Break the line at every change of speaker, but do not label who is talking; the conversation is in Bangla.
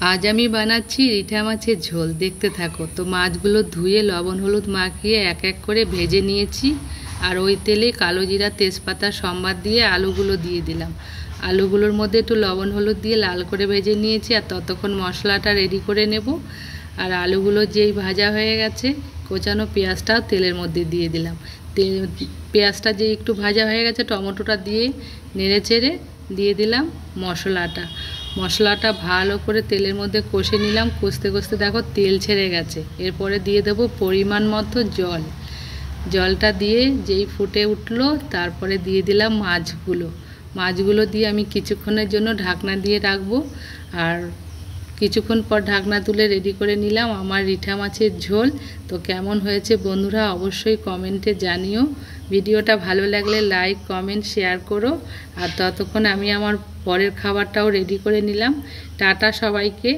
আজ আমি বানাচ্ছি রিঠা মাছের ঝোল, দেখতে থাকো। তো মাছগুলো ধুয়ে লবণ হলুদ মাখিয়ে এক এক করে ভেজে নিয়েছি। আর ওই তেলে কালো জিরা তেজপাতা সম্বাদ দিয়ে আলুগুলো দিয়ে দিলাম। আলুগুলোর মধ্যে একটু লবণ হলুদ দিয়ে লাল করে ভেজে নিয়েছি। আর ততক্ষণ মশলাটা রেডি করে নেব। আর আলুগুলো যেই ভাজা হয়ে গেছে, কোচানো পেঁয়াজটাও তেলের মধ্যে দিয়ে দিলাম। পেঁয়াজটা যে একটু ভাজা হয়ে গেছে, টমেটোটা দিয়ে নেড়ে চেড়ে দিয়ে দিলাম মশলাটা ভালো করে তেলের মধ্যে কষে নিলাম। কষতে কষতে দেখো তেল ছেড়ে গেছে। এরপরে দিয়ে দেবো পরিমাণ মতো জলটা দিয়ে যেই ফুটে উঠলো, তারপরে দিয়ে দিলাম মাছগুলো দিয়ে আমি কিছুক্ষণের জন্য ঢাকনা দিয়ে রাখবো। আর কিছুক্ষণ পর ঢাকনা তুলে রেডি করে নিলাম আমার রিঠা মাছের ঝোল। তো কেমন হয়েছে বন্ধুরা অবশ্যই কমেন্টে জানিও। ভিডিওটা ভালো লাগলে লাইক কমেন্ট শেয়ার করো। আর ততক্ষণ আমি আমার পরের খাবারটাও রেডি করে নিলাম। টাটা সবাইকে।